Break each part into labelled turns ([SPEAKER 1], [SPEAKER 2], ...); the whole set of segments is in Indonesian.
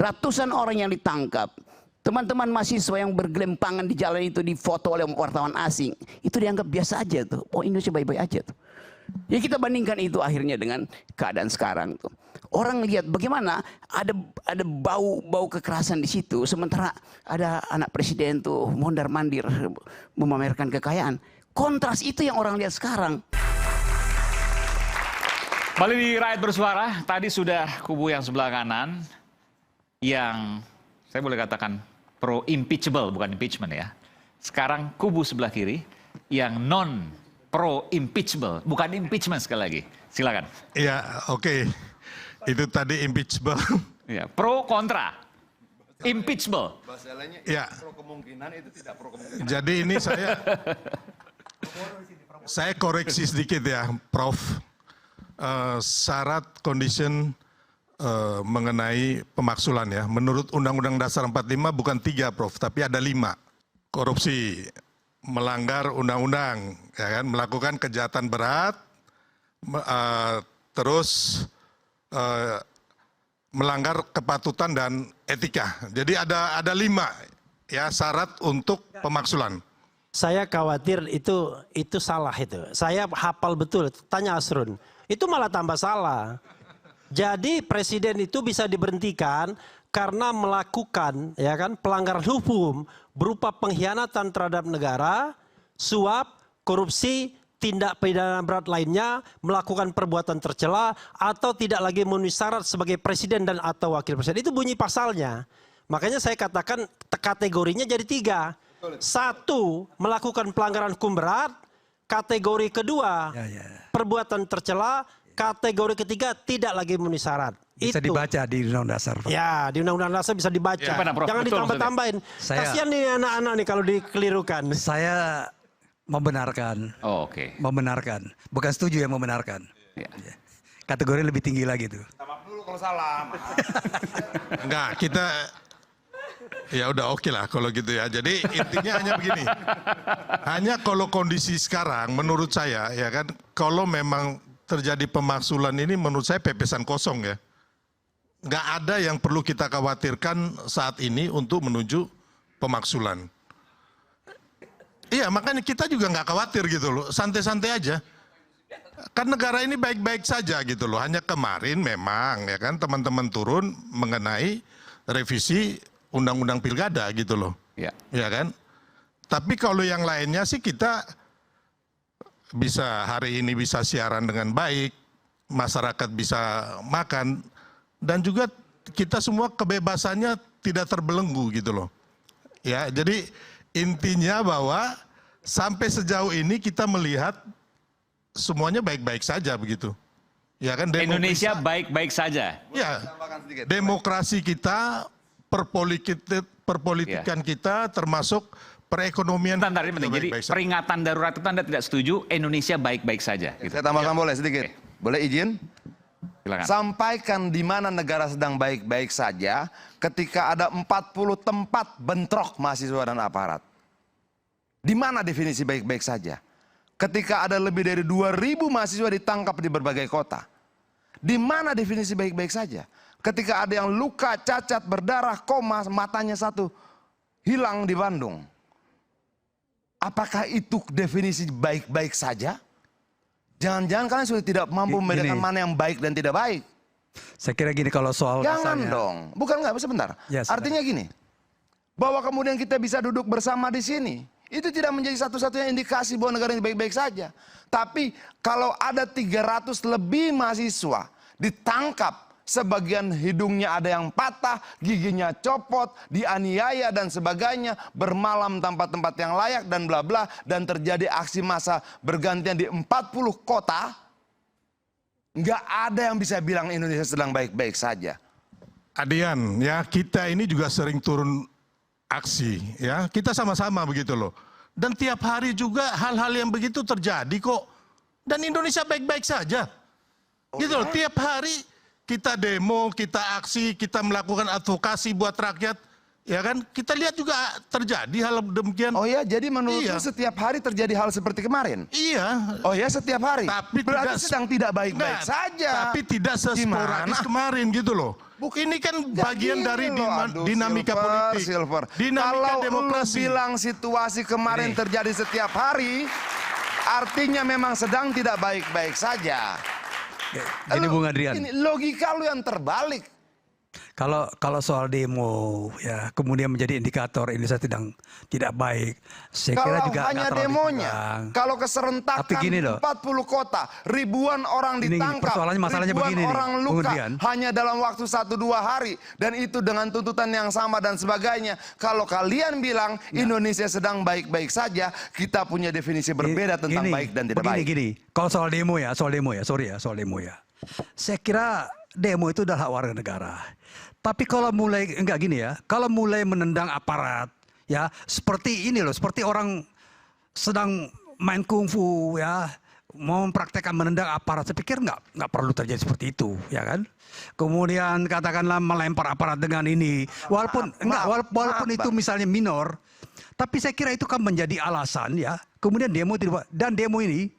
[SPEAKER 1] ratusan orang yang ditangkap, teman-teman mahasiswa yang bergelimpangan di jalan itu difoto oleh wartawan asing, itu dianggap biasa aja tuh. Oh, Indonesia baik-baik aja tuh. Ya kita bandingkan itu akhirnya dengan keadaan sekarang tuh. Orang lihat bagaimana ada bau kekerasan di situ, sementara ada anak presiden tuh mondar-mandir memamerkan kekayaan. Kontras itu yang orang lihat sekarang.
[SPEAKER 2] Kembali di Rakyat Bersuara, tadi sudah kubu yang sebelah kanan yang saya boleh katakan pro impeachable, bukan impeachment ya. Sekarang kubu sebelah kiri yang non pro impeachable, bukan impeachment sekali lagi. Silakan.
[SPEAKER 3] Iya, oke. Itu tadi impeachable.
[SPEAKER 2] Ya, pro kontra. Impeachable.
[SPEAKER 4] Bahasa lainnya
[SPEAKER 3] Ya.
[SPEAKER 4] pro kemungkinan, itu tidak pro kemungkinan.
[SPEAKER 3] Jadi ini saya koreksi sedikit ya, Prof. Syarat condition mengenai pemaksulan ya. Menurut Undang-Undang Dasar 45 bukan 3, Prof, tapi ada 5. Korupsi, melanggar undang-undang, ya kan, melakukan kejahatan berat, terus melanggar kepatutan dan etika. Jadi ada 5 ya syarat untuk pemaksulan.
[SPEAKER 5] Saya khawatir itu salah itu. Saya hafal betul. Tanya Asrun. Itu malah tambah salah. Jadi presiden itu bisa diberhentikan karena melakukan ya kan pelanggaran hukum berupa pengkhianatan terhadap negara, suap, korupsi, tindak pidana berat lainnya, melakukan perbuatan tercela atau tidak lagi memenuhi syarat sebagai presiden dan atau wakil presiden. Itu bunyi pasalnya. Makanya saya katakan kategorinya jadi 3. 1, melakukan pelanggaran hukum berat. Kategori kedua, perbuatan tercela. Kategori ketiga, tidak lagi memenuhi syarat.
[SPEAKER 6] Bisa
[SPEAKER 5] itu
[SPEAKER 6] dibaca di Undang-Undang Dasar.
[SPEAKER 5] Ya, di Undang-Undang Dasar bisa dibaca.
[SPEAKER 2] Ya,
[SPEAKER 5] jangan ditambah-tambahin. Kasihan nih anak-anak nih kalau dikelirukan.
[SPEAKER 6] Saya membenarkan.
[SPEAKER 2] Oh, oke.
[SPEAKER 6] Membenarkan. Bukan setuju yang membenarkan.
[SPEAKER 2] Ya.
[SPEAKER 6] Kategori lebih tinggi lagi tuh.
[SPEAKER 4] Sama dulu kalau salah.
[SPEAKER 3] Enggak, kita ya udah oke lah kalau gitu ya. Jadi intinya hanya begini. Hanya kalau kondisi sekarang menurut saya ya kan, kalau memang terjadi pemaksulan ini menurut saya pepesan kosong ya. Nggak ada yang perlu kita khawatirkan saat ini untuk menuju pemaksulan. Iya, makanya kita juga nggak khawatir gitu loh, santai-santai aja. Kan negara ini baik-baik saja gitu loh. Hanya kemarin memang ya kan teman-teman turun mengenai revisi Undang-Undang Pilkada gitu loh.
[SPEAKER 2] Ya.
[SPEAKER 3] Ya kan? Tapi kalau yang lainnya sih kita bisa hari ini bisa siaran dengan baik, masyarakat bisa makan, dan juga kita semua kebebasannya tidak terbelenggu gitu loh. Ya, jadi intinya bahwa sampai sejauh ini kita melihat semuanya baik-baik saja begitu. Ya kan,
[SPEAKER 2] Indonesia baik-baik saja.
[SPEAKER 3] Ya, demokrasi kita, perpolitikan kita, termasuk perekonomian.
[SPEAKER 2] Bentar, jadi peringatan darurat itu Anda tidak setuju Indonesia baik-baik saja. Gitu.
[SPEAKER 4] Saya tambahkan boleh sedikit? Boleh izin?
[SPEAKER 2] Silakan.
[SPEAKER 4] Sampaikan di mana negara sedang baik-baik saja ketika ada 40 tempat bentrok mahasiswa dan aparat. Di mana definisi baik-baik saja? Ketika ada lebih dari 2.000 mahasiswa ditangkap di berbagai kota. Di mana definisi baik-baik saja? Ketika ada yang luka, cacat, berdarah, koma, matanya satu, hilang di Bandung. Apakah itu definisi baik-baik saja? Jangan-jangan kalian sudah tidak mampu membedakan mana yang baik dan tidak baik.
[SPEAKER 6] Saya kira gini kalau soal
[SPEAKER 4] Jangan
[SPEAKER 6] misalnya,
[SPEAKER 4] dong. Bukan nggak, sebentar.
[SPEAKER 6] Ya,
[SPEAKER 4] Artinya gini, bahwa kemudian kita bisa duduk bersama di sini, itu tidak menjadi satu-satunya indikasi bahwa negara ini baik-baik saja. Tapi kalau ada 300 lebih mahasiswa ditangkap, sebagian hidungnya ada yang patah, giginya copot, dianiaya dan sebagainya, bermalam tanpa tempat yang layak dan bla bla, dan terjadi aksi massa bergantian di 40 kota, nggak ada yang bisa bilang Indonesia sedang baik-baik saja.
[SPEAKER 3] Adian, ya kita ini juga sering turun aksi, ya kita sama-sama begitu loh. Dan tiap hari juga hal-hal yang begitu terjadi kok. Dan Indonesia baik-baik saja, gitu loh. Tiap hari kita demo, kita aksi, kita melakukan advokasi buat rakyat, ya kan? Kita lihat juga terjadi hal demikian.
[SPEAKER 4] Oh ya, jadi menurutmu setiap hari terjadi hal seperti kemarin?
[SPEAKER 3] Iya.
[SPEAKER 4] Oh ya, setiap hari.
[SPEAKER 3] Tapi
[SPEAKER 4] berarti sedang tidak baik-baik saja.
[SPEAKER 3] Tapi tidak sesporadis kemarin gitu loh. Ini kan bagian dari dinamika politik.
[SPEAKER 4] Silver.
[SPEAKER 3] Dinamika
[SPEAKER 4] Kalau lu
[SPEAKER 3] demokrasi.
[SPEAKER 4] bilang situasi kemarin terjadi setiap hari, artinya memang sedang tidak baik-baik saja.
[SPEAKER 6] Gini Bung Adrian.
[SPEAKER 4] Ini logika lu yang terbalik.
[SPEAKER 6] Kalau soal demo ya kemudian menjadi indikator Indonesia sedang tidak baik. Saya kira
[SPEAKER 4] Kalau
[SPEAKER 6] juga
[SPEAKER 4] hanya
[SPEAKER 6] nggak terlalu
[SPEAKER 4] demonya,
[SPEAKER 6] dibilang.
[SPEAKER 4] kalau
[SPEAKER 6] Tapi
[SPEAKER 4] keserentakan
[SPEAKER 6] gini loh.
[SPEAKER 4] 40 kota, ribuan orang
[SPEAKER 6] Ini
[SPEAKER 4] ditangkap,
[SPEAKER 6] persoalannya, masalahnya
[SPEAKER 4] ribuan
[SPEAKER 6] begini nih,
[SPEAKER 4] orang
[SPEAKER 6] Bung
[SPEAKER 4] luka
[SPEAKER 6] Adrian.
[SPEAKER 4] hanya dalam waktu 1-2 hari. Dan itu dengan tuntutan yang sama dan sebagainya. Kalau kalian bilang Indonesia sedang baik-baik saja, kita punya definisi berbeda tentang
[SPEAKER 6] Gini,
[SPEAKER 4] baik dan tidak baik.
[SPEAKER 6] Gini, kalau soal demo ya, soal demo ya. Saya kira demo itu adalah hak warga negara. Tapi kalau mulai enggak gini ya, kalau mulai menendang aparat ya, seperti ini loh, seperti orang sedang main kungfu ya, mau mempraktekkan menendang aparat, saya pikir nggak perlu terjadi seperti itu, ya kan? Kemudian katakanlah melempar aparat dengan ini, walaupun walaupun itu misalnya minor, tapi saya kira itu kan menjadi alasan ya. Kemudian demo tidak, dan demo ini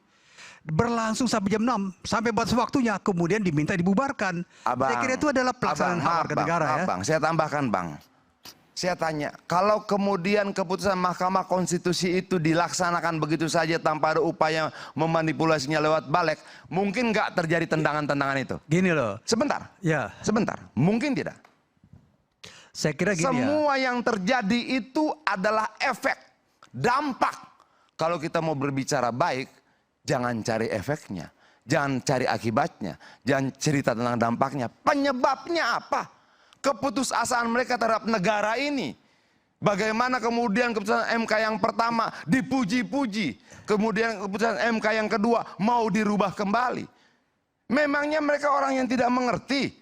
[SPEAKER 6] berlangsung sampai jam 6, sampai batas waktunya, kemudian diminta dibubarkan. Saya kira itu adalah pelaksanaan hak warga negara ya.
[SPEAKER 4] Bang, saya tambahkan Bang. Saya tanya, kalau kemudian keputusan Mahkamah Konstitusi itu dilaksanakan begitu saja tanpa ada upaya memanipulasinya lewat balik, mungkin nggak terjadi tendangan-tendangan itu?
[SPEAKER 6] Gini loh.
[SPEAKER 4] Sebentar.
[SPEAKER 6] Ya.
[SPEAKER 4] Sebentar. Mungkin tidak.
[SPEAKER 6] Saya kira gini ya.
[SPEAKER 4] Semua yang terjadi itu adalah efek, dampak. Kalau kita mau berbicara baik, jangan cari efeknya, jangan cari akibatnya, jangan cerita tentang dampaknya. Penyebabnya apa? Keputusasaan mereka terhadap negara ini. Bagaimana kemudian keputusan MK yang pertama dipuji-puji, kemudian keputusan MK yang kedua mau dirubah kembali. Memangnya mereka orang yang tidak mengerti?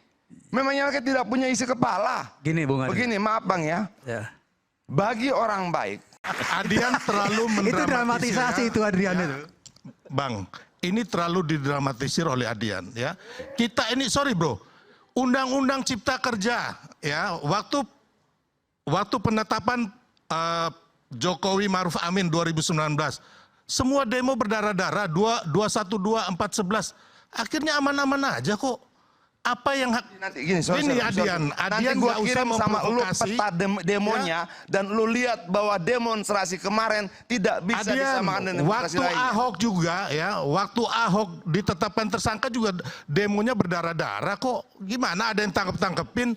[SPEAKER 4] Memangnya mereka tidak punya isi kepala?
[SPEAKER 6] Gini Bung Adrian.
[SPEAKER 4] Begini, maaf Bang ya.
[SPEAKER 6] Ya.
[SPEAKER 4] Bagi orang baik,
[SPEAKER 3] Adian terlalu
[SPEAKER 6] Itu
[SPEAKER 3] mendramatisir.
[SPEAKER 6] dramatisasi itu Adrian itu.
[SPEAKER 3] Bang, ini terlalu didramatisir oleh Adian ya. Kita ini sorry bro, Undang-Undang Cipta Kerja ya, waktu penetapan Jokowi Maruf Amin 2019, semua demo berdarah-darah 212 411, akhirnya aman-aman aja kok. Apa yang
[SPEAKER 4] nanti gini,
[SPEAKER 3] ini Adian
[SPEAKER 4] gua
[SPEAKER 3] nggak usah
[SPEAKER 4] kirim sama lu
[SPEAKER 3] memprovokasi.
[SPEAKER 4] peta demonya dan lu lihat bahwa demonstrasi kemarin tidak bisa disamakan dengan demonstrasi
[SPEAKER 3] waktu
[SPEAKER 4] lainnya.
[SPEAKER 3] Ahok juga ya, waktu Ahok ditetapkan tersangka juga demonya berdarah-darah kok. Gimana ada yang tangkep-tangkepin?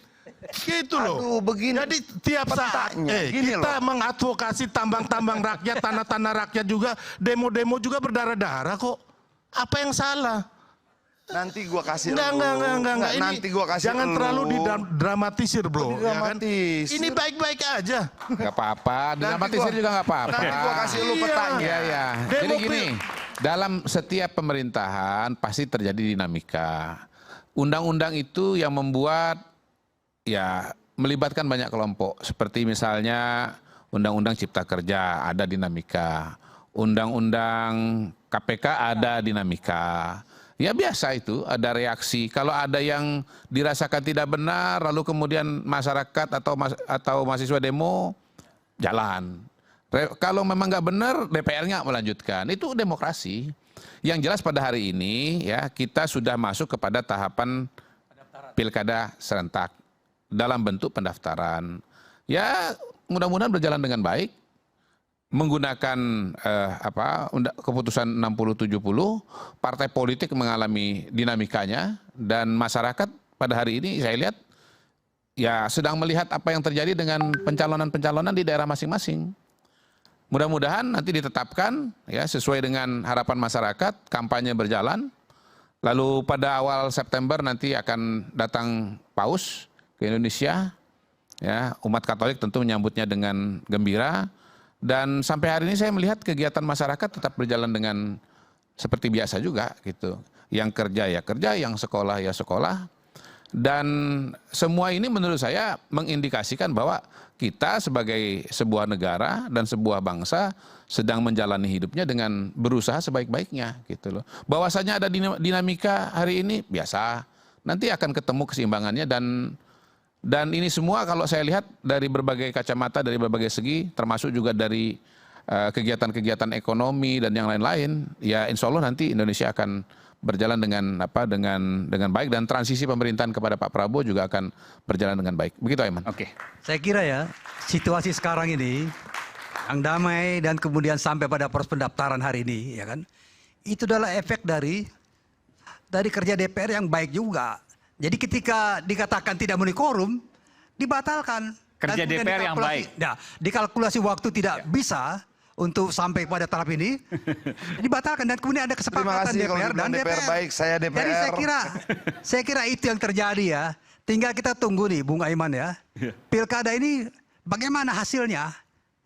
[SPEAKER 3] Gitu loh.
[SPEAKER 4] Aduh, begini.
[SPEAKER 3] Jadi tiap saat
[SPEAKER 4] petanya, gini
[SPEAKER 3] kita
[SPEAKER 4] loh.
[SPEAKER 3] mengadvokasi tambang-tambang rakyat, tanah-tanah rakyat juga, demo-demo juga berdarah-darah kok. Apa yang salah?
[SPEAKER 4] Nanti gua kasih
[SPEAKER 3] Enggak. Ini
[SPEAKER 4] Nanti gua kasih
[SPEAKER 3] jangan terlalu didramatisir bro. Ya kan?
[SPEAKER 4] Didramatisir.
[SPEAKER 3] Ini baik-baik aja.
[SPEAKER 7] Gak apa-apa, dramatisir juga gak apa-apa.
[SPEAKER 4] Nanti gua kasih lu
[SPEAKER 3] Iya.
[SPEAKER 4] petanya.
[SPEAKER 7] Iya, iya. Jadi
[SPEAKER 3] Demokrasi.
[SPEAKER 7] gini, dalam setiap pemerintahan pasti terjadi dinamika. Undang-undang itu yang membuat ya melibatkan banyak kelompok. Seperti misalnya Undang-Undang Cipta Kerja ada dinamika. Undang-Undang KPK ada dinamika. Ya biasa itu, ada reaksi. Kalau ada yang dirasakan tidak benar, lalu kemudian masyarakat atau mahasiswa demo, jalan. Kalau memang nggak benar, DPR-nya melanjutkan. Itu demokrasi. Yang jelas pada hari ini ya kita sudah masuk kepada tahapan pilkada serentak dalam bentuk pendaftaran. Ya mudah-mudahan berjalan dengan baik. Menggunakan keputusan 60-70, partai politik mengalami dinamikanya dan masyarakat pada hari ini saya lihat ya sedang melihat apa yang terjadi dengan pencalonan-pencalonan di daerah masing-masing. Mudah-mudahan nanti ditetapkan ya sesuai dengan harapan masyarakat, kampanye berjalan. Lalu pada awal September nanti akan datang Paus ke Indonesia. Ya, umat Katolik tentu menyambutnya dengan gembira. Dan sampai hari ini saya melihat kegiatan masyarakat tetap berjalan dengan seperti biasa juga gitu. Yang kerja ya kerja, yang sekolah ya sekolah. Dan semua ini menurut saya mengindikasikan bahwa kita sebagai sebuah negara dan sebuah bangsa sedang menjalani hidupnya dengan berusaha sebaik-baiknya gitu loh. Bahwasanya ada dinamika hari ini biasa. Nanti akan ketemu keseimbangannya dan ini semua kalau saya lihat dari berbagai kacamata, dari berbagai segi, termasuk juga dari kegiatan-kegiatan ekonomi dan yang lain-lain, ya insya Allah nanti Indonesia akan berjalan dengan baik dan transisi pemerintahan kepada Pak Prabowo juga akan berjalan dengan baik. Begitu Aiman.
[SPEAKER 2] Oke.
[SPEAKER 6] Saya kira ya, situasi sekarang ini yang damai dan kemudian sampai pada proses pendaftaran hari ini, ya kan? Itu adalah efek dari kerja DPR yang baik juga. Jadi ketika dikatakan tidak memenuhi quorum, dibatalkan.
[SPEAKER 2] Kerja
[SPEAKER 6] Dan kemudian
[SPEAKER 2] DPR yang baik.
[SPEAKER 6] Nah, dikalkulasi waktu tidak bisa untuk sampai pada tahap ini, dibatalkan dan kemudian ada
[SPEAKER 4] Terima
[SPEAKER 6] kesepakatan
[SPEAKER 4] kasih kalau
[SPEAKER 6] DPR dan
[SPEAKER 4] dibilang DPR
[SPEAKER 6] DPR.
[SPEAKER 4] baik, saya DPR.
[SPEAKER 6] Jadi saya kira itu yang terjadi ya. Tinggal kita tunggu nih, Bung Aiman ya. Pilkada ini bagaimana hasilnya?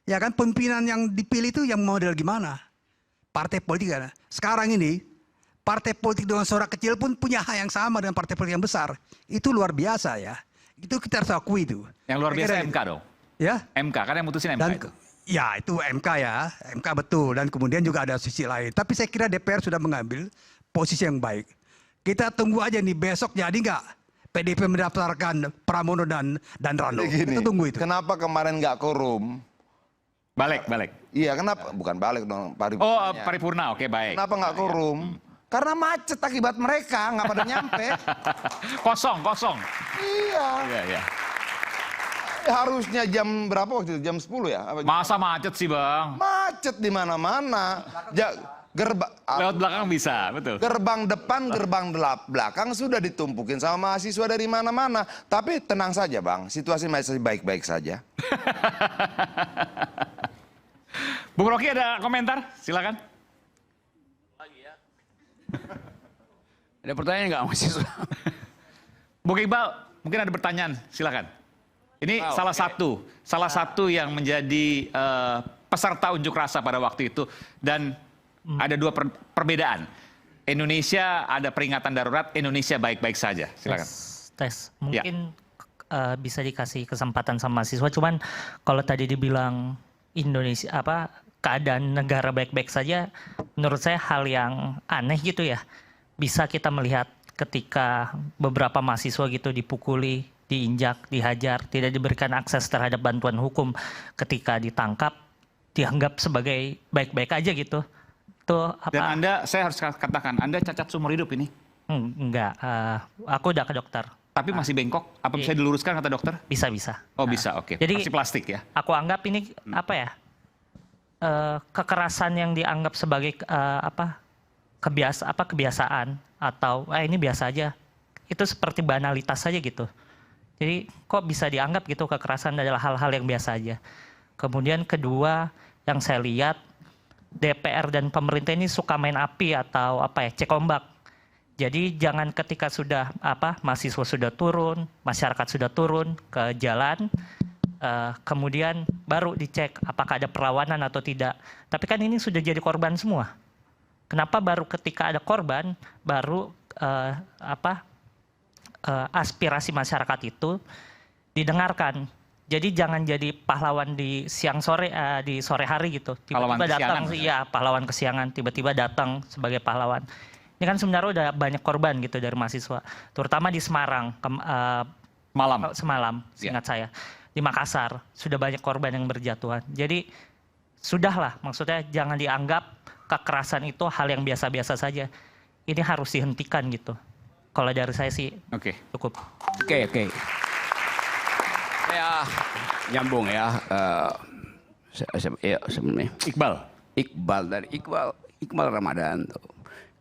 [SPEAKER 6] Ya kan pimpinan yang dipilih itu yang model gimana? Partai politik kan. Sekarang ini partai politik dengan suara kecil pun punya hak yang sama dengan partai politik yang besar. Itu luar biasa ya. Itu kita harus akui itu.
[SPEAKER 2] Yang luar
[SPEAKER 6] Saya
[SPEAKER 2] biasa
[SPEAKER 6] kira
[SPEAKER 2] MK dong.
[SPEAKER 6] Ya.
[SPEAKER 2] MK kan yang mutusin MK
[SPEAKER 6] Dan
[SPEAKER 2] itu.
[SPEAKER 6] ya itu MK ya, MK betul. Dan kemudian juga ada sisi lain. Tapi saya kira DPR sudah mengambil posisi yang baik. Kita tunggu aja nih besok jadi nggak PDIP mendaftarkan Pramono dan Rano.
[SPEAKER 4] Gini,
[SPEAKER 6] Kita tunggu itu.
[SPEAKER 4] kenapa kemarin nggak quorum?
[SPEAKER 2] Balik.
[SPEAKER 4] Iya, kenapa? Bukan balik dong, paripurna.
[SPEAKER 2] Oh, paripurna. Oke, baik.
[SPEAKER 4] Kenapa nggak quorum? Karena macet akibat mereka, nggak pada nyampe.
[SPEAKER 2] Kosong.
[SPEAKER 4] Iya.
[SPEAKER 2] Iya.
[SPEAKER 4] Harusnya jam berapa waktu itu? Jam 10 ya?
[SPEAKER 2] Masa macet sih, Bang?
[SPEAKER 4] Macet di mana-mana.
[SPEAKER 2] Lewat belakang bisa, betul.
[SPEAKER 4] Gerbang depan, gerbang belakang sudah ditumpukin sama mahasiswa dari mana-mana. Tapi tenang saja Bang, situasi masih baik-baik saja.
[SPEAKER 2] Bung Rocky ada komentar? Silakan.
[SPEAKER 1] Ada pertanyaan nggak mahasiswa?
[SPEAKER 2] Bung Iqbal, mungkin ada pertanyaan, silakan. Ini salah satu yang menjadi peserta unjuk rasa pada waktu itu dan ada dua perbedaan. Indonesia ada peringatan darurat, Indonesia baik-baik saja. Silakan.
[SPEAKER 8] Tes. Mungkin bisa dikasih kesempatan sama mahasiswa. Cuman kalau tadi dibilang Indonesia keadaan negara baik-baik saja, menurut saya hal yang aneh gitu ya. Bisa kita melihat ketika beberapa mahasiswa gitu dipukuli, diinjak, dihajar, tidak diberikan akses terhadap bantuan hukum, ketika ditangkap dianggap sebagai baik-baik aja gitu. Itu apa?
[SPEAKER 2] Dan Anda, saya harus katakan, Anda cacat seumur hidup ini.
[SPEAKER 8] Enggak, aku udah ke dokter.
[SPEAKER 2] Tapi masih bengkok, apa bisa diluruskan kata dokter?
[SPEAKER 8] Bisa.
[SPEAKER 2] Oh bisa, oke.
[SPEAKER 8] Jadi
[SPEAKER 2] Masih plastik ya?
[SPEAKER 8] Aku anggap ini kekerasan yang dianggap sebagai kebiasaan atau ini biasa aja. Itu seperti banalitas saja gitu. Jadi kok bisa dianggap gitu kekerasan adalah hal-hal yang biasa aja. Kemudian kedua yang saya lihat DPR dan pemerintah ini suka main api atau cek ombak. Jadi jangan ketika sudah mahasiswa sudah turun, masyarakat sudah turun ke jalan, kemudian baru dicek apakah ada perlawanan atau tidak. Tapi kan ini sudah jadi korban semua. Kenapa baru ketika ada korban baru aspirasi masyarakat itu didengarkan? Jadi jangan jadi pahlawan di di sore hari gitu. Tiba-tiba datang, pahlawan kesiangan, tiba-tiba datang sebagai pahlawan. Ini kan sebenarnya udah banyak korban gitu dari mahasiswa, terutama di Semarang semalam, seingat saya. Di Makassar sudah banyak korban yang berjatuhan. Jadi sudahlah, maksudnya jangan dianggap kekerasan itu hal yang biasa-biasa saja. Ini harus dihentikan gitu. Kalau dari saya sih cukup.
[SPEAKER 1] Oke. Ya, nyambung ya. Sebenarnya Iqbal Ramadan tuh.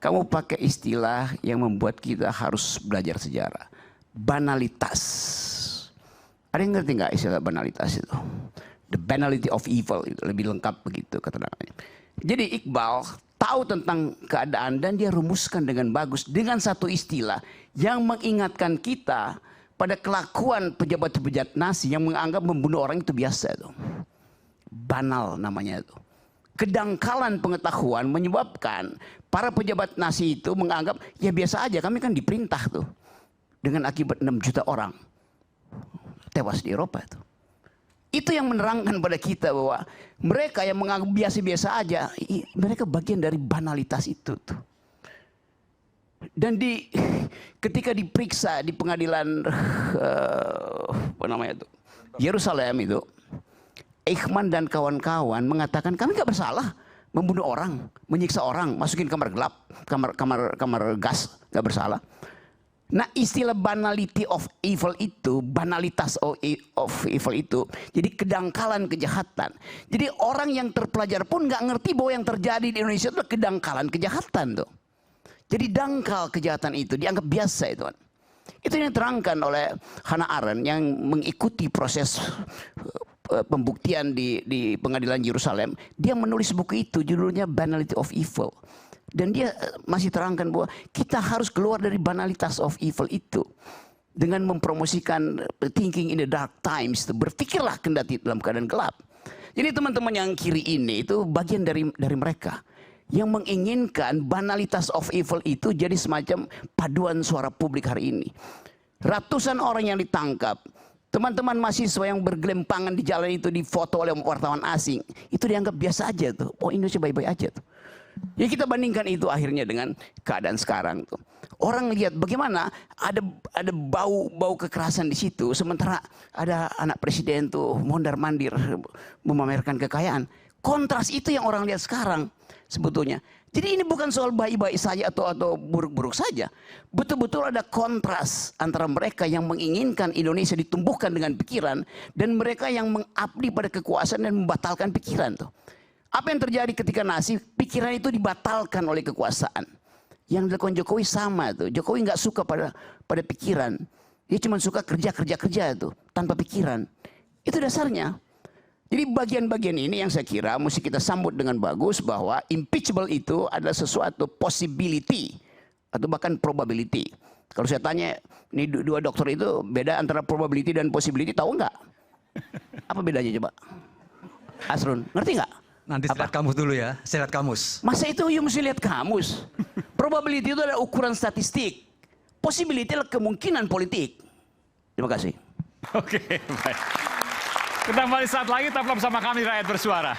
[SPEAKER 1] Kamu pakai istilah yang membuat kita harus belajar sejarah. Banalitas. Ada yang ngerti nggak istilah banalitas itu? The banality of evil, itu lebih lengkap begitu keterangannya. Jadi Iqbal tahu tentang keadaan dan dia rumuskan dengan bagus dengan satu istilah yang mengingatkan kita pada kelakuan pejabat-pejabat nasi yang menganggap membunuh orang itu biasa itu. Banal namanya itu. Kedangkalan pengetahuan menyebabkan para pejabat nasi itu menganggap ya biasa aja, kami kan diperintah tuh. Dengan akibat 6 juta orang tewas di Eropa itu. Itu yang menerangkan pada kita bahwa mereka yang menganggap biasa-biasa aja, mereka bagian dari banalitas itu tuh. Dan ketika diperiksa di pengadilan Yerusalem itu, Eichmann dan kawan-kawan mengatakan kami nggak bersalah. membunuh orang, menyiksa orang, masukin kamar gelap, kamar gas, nggak bersalah. Nah, istilah banality of evil itu, banalitas of evil itu, jadi kedangkalan kejahatan. Jadi orang yang terpelajar pun nggak ngerti bahwa yang terjadi di Indonesia itu kedangkalan kejahatan tuh. Jadi dangkal kejahatan itu dianggap biasa itu kan. Itu yang diterangkan oleh Hannah Arendt yang mengikuti proses pembuktian di pengadilan Yerusalem. Dia menulis buku itu judulnya Banality of Evil. Dan dia masih terangkan bahwa kita harus keluar dari banalitas of evil itu. Dengan mempromosikan thinking in the dark times. Berpikirlah kendati dalam keadaan gelap. Jadi teman-teman yang kiri ini itu bagian dari mereka. Yang menginginkan banalitas of evil itu jadi semacam paduan suara publik hari ini. Ratusan orang yang ditangkap. Teman-teman mahasiswa yang bergelimpangan di jalan itu difoto oleh wartawan asing. Itu dianggap biasa aja tuh. Oh, Indonesia baik-baik aja tuh. Ya kita bandingkan itu akhirnya dengan keadaan sekarang tuh. Orang lihat bagaimana ada bau kekerasan di situ, sementara ada anak presiden tuh mondar-mandir memamerkan kekayaan. Kontras itu yang orang lihat sekarang sebetulnya. Jadi ini bukan soal baik-baik saja atau buruk-buruk saja. Betul-betul ada kontras antara mereka yang menginginkan Indonesia ditumbuhkan dengan pikiran dan mereka yang mengabdi pada kekuasaan dan membatalkan pikiran tuh. Apa yang terjadi ketika nasib pikiran itu dibatalkan oleh kekuasaan. Yang dilakukan Jokowi sama tuh. Jokowi nggak suka pada pikiran. Dia cuma suka kerja itu tanpa pikiran. Itu dasarnya. Jadi bagian-bagian ini yang saya kira mesti kita sambut dengan bagus bahwa impeachable itu adalah sesuatu possibility atau bahkan probability. Kalau saya tanya ini dua dokter itu beda antara probability dan possibility, tahu nggak? Apa bedanya coba? Asrun, ngerti nggak?
[SPEAKER 6] Nanti saya lihat kamus dulu ya, saya lihat kamus.
[SPEAKER 1] Masa itu you mesti lihat kamus? Probability itu adalah ukuran statistik. Possibility adalah kemungkinan politik. Terima kasih.
[SPEAKER 2] Oke, baik. Kita kembali saat lagi, tetaplah bersama kami Rakyat Bersuara.